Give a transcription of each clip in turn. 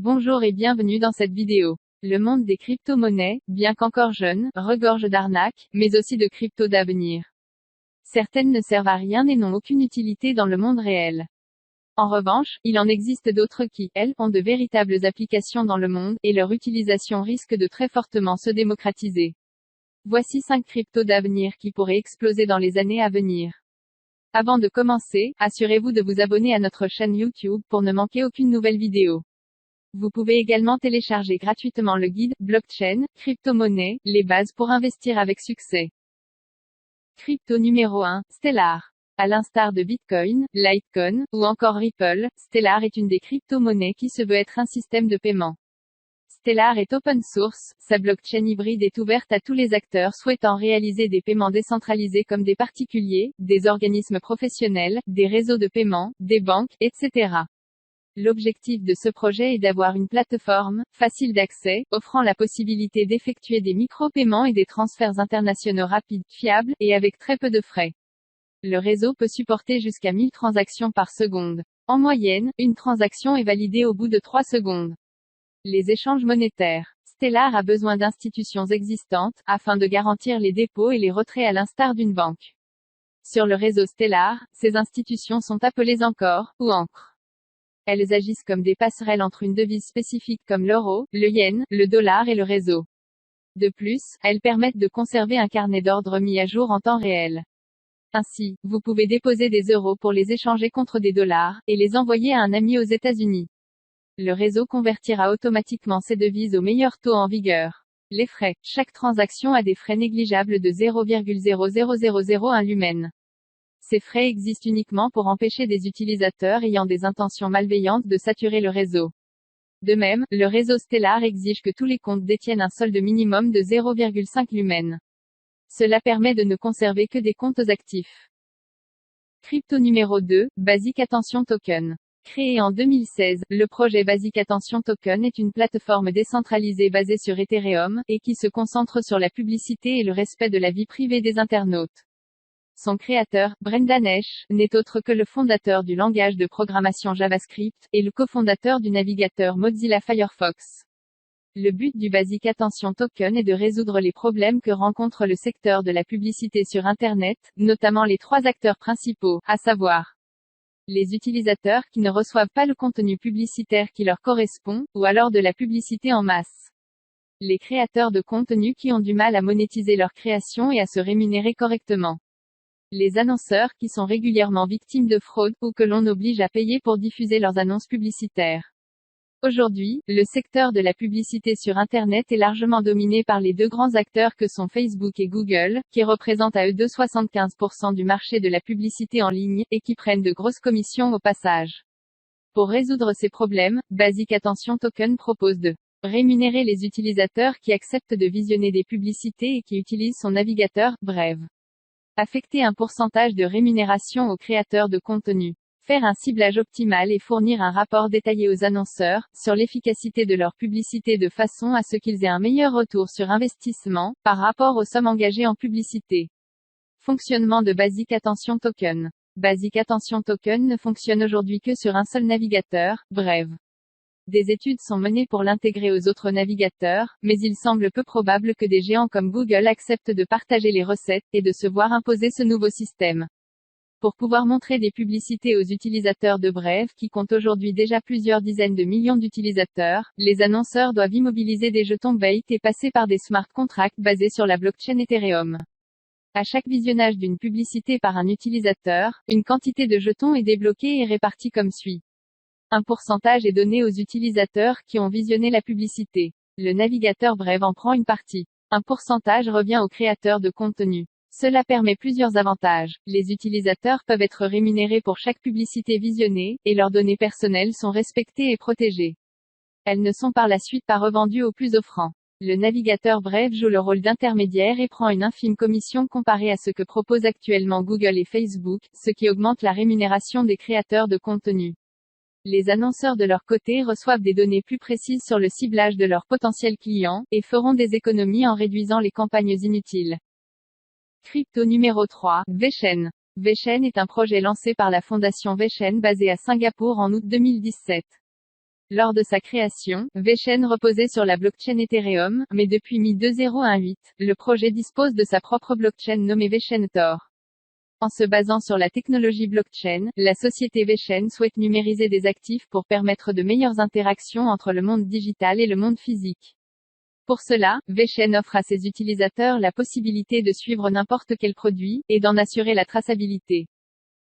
Bonjour et bienvenue dans cette vidéo. Le monde des crypto-monnaies, bien qu'encore jeune, regorge d'arnaques, mais aussi de cryptos d'avenir. Certaines ne servent à rien et n'ont aucune utilité dans le monde réel. En revanche, il en existe d'autres qui, elles, ont de véritables applications dans le monde, et leur utilisation risque de très fortement se démocratiser. Voici 5 cryptos d'avenir qui pourraient exploser dans les années à venir. Avant de commencer, assurez-vous de vous abonner à notre chaîne YouTube pour ne manquer aucune nouvelle vidéo. Vous pouvez également télécharger gratuitement le guide « Blockchain, crypto-monnaie, les bases pour investir avec succès ». Crypto numéro 1, Stellar. À l'instar de Bitcoin, Litecoin, ou encore Ripple, Stellar est une des crypto-monnaies qui se veut être un système de paiement. Stellar est open source, sa blockchain hybride est ouverte à tous les acteurs souhaitant réaliser des paiements décentralisés comme des particuliers, des organismes professionnels, des réseaux de paiement, des banques, etc. L'objectif de ce projet est d'avoir une plateforme, facile d'accès, offrant la possibilité d'effectuer des micro-paiements et des transferts internationaux rapides, fiables, et avec très peu de frais. Le réseau peut supporter jusqu'à 1000 transactions par seconde. En moyenne, une transaction est validée au bout de 3 secondes. Les échanges monétaires. Stellar a besoin d'institutions existantes, afin de garantir les dépôts et les retraits à l'instar d'une banque. Sur le réseau Stellar, ces institutions sont appelées Ancor, ou Ancre. Elles agissent comme des passerelles entre une devise spécifique comme l'euro, le yen, le dollar et le réseau. De plus, elles permettent de conserver un carnet d'ordre mis à jour en temps réel. Ainsi, vous pouvez déposer des euros pour les échanger contre des dollars, et les envoyer à un ami aux États-Unis. Le réseau convertira automatiquement ces devises au meilleur taux en vigueur. Les frais. Chaque transaction a des frais négligeables de 0,00001 lumen. Ces frais existent uniquement pour empêcher des utilisateurs ayant des intentions malveillantes de saturer le réseau. De même, le réseau Stellar exige que tous les comptes détiennent un solde minimum de 0,5 lumen. Cela permet de ne conserver que des comptes actifs. Crypto numéro 2, Basic Attention Token. Créé en 2016, le projet Basic Attention Token est une plateforme décentralisée basée sur Ethereum, et qui se concentre sur la publicité et le respect de la vie privée des internautes. Son créateur, Brendan Esch, n'est autre que le fondateur du langage de programmation JavaScript, et le cofondateur du navigateur Mozilla Firefox. Le but du Basic Attention Token est de résoudre les problèmes que rencontre le secteur de la publicité sur Internet, notamment les 3 acteurs principaux, à savoir les utilisateurs qui ne reçoivent pas le contenu publicitaire qui leur correspond, ou alors de la publicité en masse. Les créateurs de contenu qui ont du mal à monétiser leur création et à se rémunérer correctement. Les annonceurs qui sont régulièrement victimes de fraude, ou que l'on oblige à payer pour diffuser leurs annonces publicitaires. Aujourd'hui, le secteur de la publicité sur Internet est largement dominé par les 2 grands acteurs que sont Facebook et Google, qui représentent à eux 75% du marché de la publicité en ligne, et qui prennent de grosses commissions au passage. Pour résoudre ces problèmes, Basic Attention Token propose de rémunérer les utilisateurs qui acceptent de visionner des publicités et qui utilisent son navigateur, Brave. Affecter un pourcentage de rémunération aux créateurs de contenu. Faire un ciblage optimal et fournir un rapport détaillé aux annonceurs, sur l'efficacité de leur publicité de façon à ce qu'ils aient un meilleur retour sur investissement, par rapport aux sommes engagées en publicité. Fonctionnement de Basic Attention Token. Basic Attention Token ne fonctionne aujourd'hui que sur un seul navigateur, Brave. Des études sont menées pour l'intégrer aux autres navigateurs, mais il semble peu probable que des géants comme Google acceptent de partager les recettes, et de se voir imposer ce nouveau système. Pour pouvoir montrer des publicités aux utilisateurs de Brave qui comptent aujourd'hui déjà plusieurs dizaines de millions d'utilisateurs, les annonceurs doivent immobiliser des jetons bait et passer par des smart contracts basés sur la blockchain Ethereum. À chaque visionnage d'une publicité par un utilisateur, une quantité de jetons est débloquée et répartie comme suit. Un pourcentage est donné aux utilisateurs qui ont visionné la publicité. Le navigateur Brave en prend une partie. Un pourcentage revient aux créateurs de contenu. Cela permet plusieurs avantages. Les utilisateurs peuvent être rémunérés pour chaque publicité visionnée, et leurs données personnelles sont respectées et protégées. Elles ne sont par la suite pas revendues aux plus offrants. Le navigateur Brave joue le rôle d'intermédiaire et prend une infime commission comparée à ce que proposent actuellement Google et Facebook, ce qui augmente la rémunération des créateurs de contenu. Les annonceurs de leur côté reçoivent des données plus précises sur le ciblage de leurs potentiels clients, et feront des économies en réduisant les campagnes inutiles. Crypto numéro 3, VeChain. VeChain est un projet lancé par la fondation VeChain basée à Singapour en août 2017. Lors de sa création, VeChain reposait sur la blockchain Ethereum, mais depuis mi-2018, le projet dispose de sa propre blockchain nommée VeChain Tor. En se basant sur la technologie blockchain, la société VeChain souhaite numériser des actifs pour permettre de meilleures interactions entre le monde digital et le monde physique. Pour cela, VeChain offre à ses utilisateurs la possibilité de suivre n'importe quel produit, et d'en assurer la traçabilité.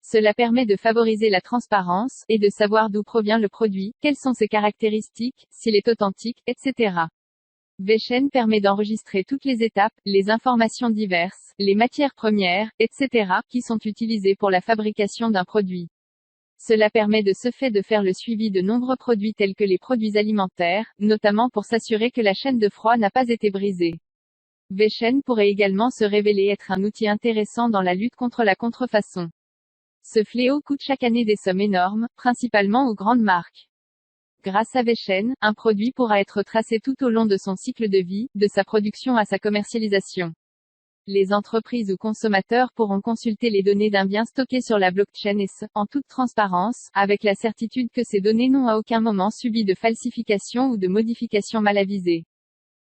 Cela permet de favoriser la transparence, et de savoir d'où provient le produit, quelles sont ses caractéristiques, s'il est authentique, etc. VeChain permet d'enregistrer toutes les étapes, les informations diverses, les matières premières, etc., qui sont utilisées pour la fabrication d'un produit. Cela permet de ce fait de faire le suivi de nombreux produits tels que les produits alimentaires, notamment pour s'assurer que la chaîne de froid n'a pas été brisée. VeChain pourrait également se révéler être un outil intéressant dans la lutte contre la contrefaçon. Ce fléau coûte chaque année des sommes énormes, principalement aux grandes marques. Grâce à VeChain, un produit pourra être tracé tout au long de son cycle de vie, de sa production à sa commercialisation. Les entreprises ou consommateurs pourront consulter les données d'un bien stocké sur la blockchain et ce, en toute transparence, avec la certitude que ces données n'ont à aucun moment subi de falsification ou de modification mal avisée.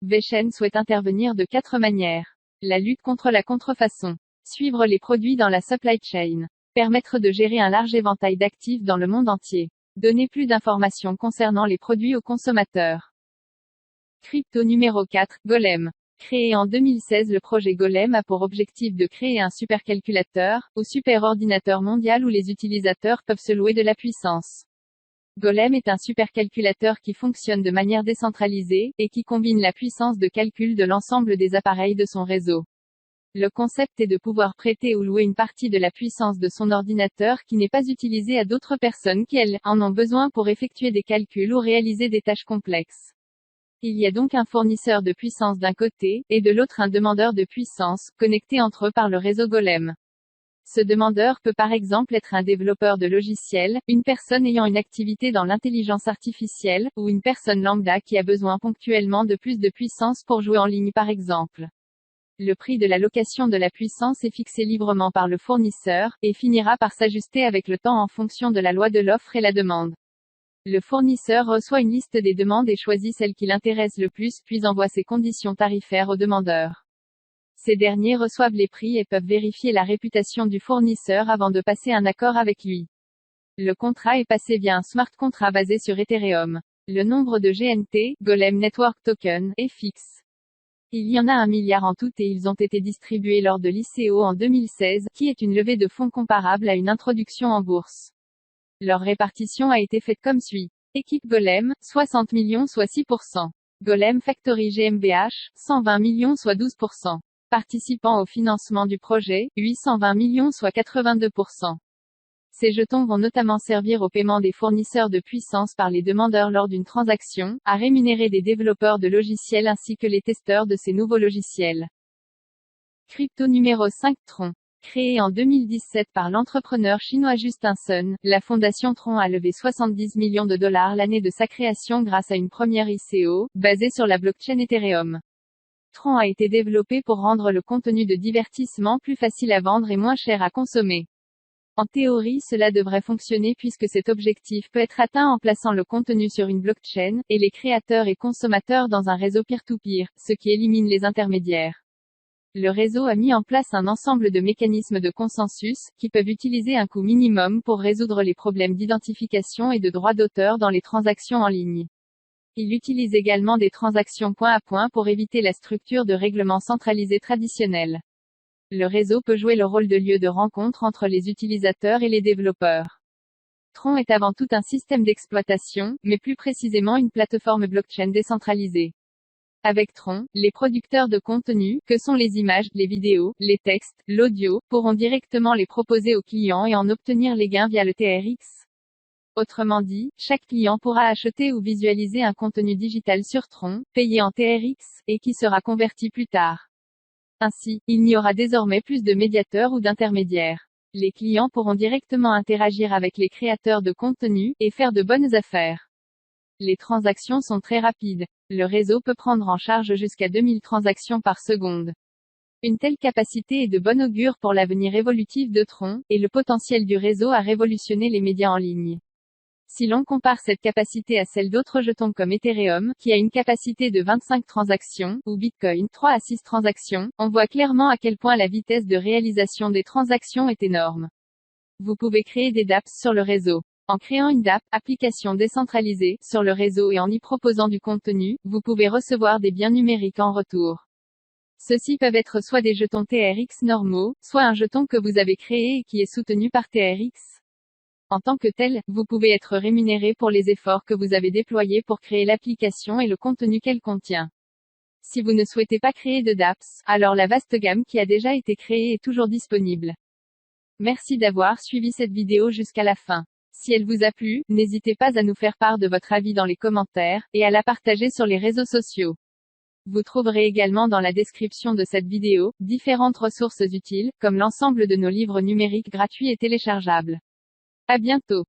VeChain souhaite intervenir de 4 manières. La lutte contre la contrefaçon. Suivre les produits dans la supply chain. Permettre de gérer un large éventail d'actifs dans le monde entier. Donner plus d'informations concernant les produits aux consommateurs. Crypto numéro 4, Golem. Créé en 2016, le projet Golem a pour objectif de créer un supercalculateur, ou superordinateur mondial où les utilisateurs peuvent se louer de la puissance. Golem est un supercalculateur qui fonctionne de manière décentralisée, et qui combine la puissance de calcul de l'ensemble des appareils de son réseau. Le concept est de pouvoir prêter ou louer une partie de la puissance de son ordinateur qui n'est pas utilisée à d'autres personnes qui, elles, en ont besoin pour effectuer des calculs ou réaliser des tâches complexes. Il y a donc un fournisseur de puissance d'un côté, et de l'autre un demandeur de puissance, connectés entre eux par le réseau Golem. Ce demandeur peut par exemple être un développeur de logiciels, une personne ayant une activité dans l'intelligence artificielle, ou une personne lambda qui a besoin ponctuellement de plus de puissance pour jouer en ligne par exemple. Le prix de la location de la puissance est fixé librement par le fournisseur, et finira par s'ajuster avec le temps en fonction de la loi de l'offre et la demande. Le fournisseur reçoit une liste des demandes et choisit celle qui l'intéresse le plus, puis envoie ses conditions tarifaires aux demandeurs. Ces derniers reçoivent les prix et peuvent vérifier la réputation du fournisseur avant de passer un accord avec lui. Le contrat est passé via un smart contract basé sur Ethereum. Le nombre de GNT, Golem Network Token, est fixe. Il y en a 1 milliard en tout et ils ont été distribués lors de l'ICO en 2016, qui est une levée de fonds comparable à une introduction en bourse. Leur répartition a été faite comme suit. Équipe Golem, 60 millions soit 6%. Golem Factory GmbH, 120 millions soit 12%. Participants au financement du projet, 820 millions soit 82%. Ces jetons vont notamment servir au paiement des fournisseurs de puissance par les demandeurs lors d'une transaction, à rémunérer des développeurs de logiciels ainsi que les testeurs de ces nouveaux logiciels. Crypto numéro 5, Tron. Créé en 2017 par l'entrepreneur chinois Justin Sun, la fondation Tron a levé 70 millions de dollars l'année de sa création grâce à une première ICO, basée sur la blockchain Ethereum. Tron a été développé pour rendre le contenu de divertissement plus facile à vendre et moins cher à consommer. En théorie, cela devrait fonctionner puisque cet objectif peut être atteint en plaçant le contenu sur une blockchain, et les créateurs et consommateurs dans un réseau peer-to-peer, ce qui élimine les intermédiaires. Le réseau a mis en place un ensemble de mécanismes de consensus, qui peuvent utiliser un coût minimum pour résoudre les problèmes d'identification et de droit d'auteur dans les transactions en ligne. Il utilise également des transactions point à point pour éviter la structure de règlement centralisé traditionnelle. Le réseau peut jouer le rôle de lieu de rencontre entre les utilisateurs et les développeurs. Tron est avant tout un système d'exploitation, mais plus précisément une plateforme blockchain décentralisée. Avec Tron, les producteurs de contenu, que sont les images, les vidéos, les textes, l'audio, pourront directement les proposer aux clients et en obtenir les gains via le TRX. Autrement dit, chaque client pourra acheter ou visualiser un contenu digital sur Tron, payé en TRX, et qui sera converti plus tard. Ainsi, il n'y aura désormais plus de médiateurs ou d'intermédiaires. Les clients pourront directement interagir avec les créateurs de contenu, et faire de bonnes affaires. Les transactions sont très rapides. Le réseau peut prendre en charge jusqu'à 2000 transactions par seconde. Une telle capacité est de bon augure pour l'avenir évolutif de Tron, et le potentiel du réseau à révolutionner les médias en ligne. Si l'on compare cette capacité à celle d'autres jetons comme Ethereum, qui a une capacité de 25 transactions, ou Bitcoin, 3 à 6 transactions, on voit clairement à quel point la vitesse de réalisation des transactions est énorme. Vous pouvez créer des dApps sur le réseau. En créant une dApp, application décentralisée, sur le réseau et en y proposant du contenu, vous pouvez recevoir des biens numériques en retour. Ceux-ci peuvent être soit des jetons TRX normaux, soit un jeton que vous avez créé et qui est soutenu par TRX. En tant que tel, vous pouvez être rémunéré pour les efforts que vous avez déployés pour créer l'application et le contenu qu'elle contient. Si vous ne souhaitez pas créer de dApps, alors la vaste gamme qui a déjà été créée est toujours disponible. Merci d'avoir suivi cette vidéo jusqu'à la fin. Si elle vous a plu, n'hésitez pas à nous faire part de votre avis dans les commentaires, et à la partager sur les réseaux sociaux. Vous trouverez également dans la description de cette vidéo, différentes ressources utiles, comme l'ensemble de nos livres numériques gratuits et téléchargeables. À bientôt.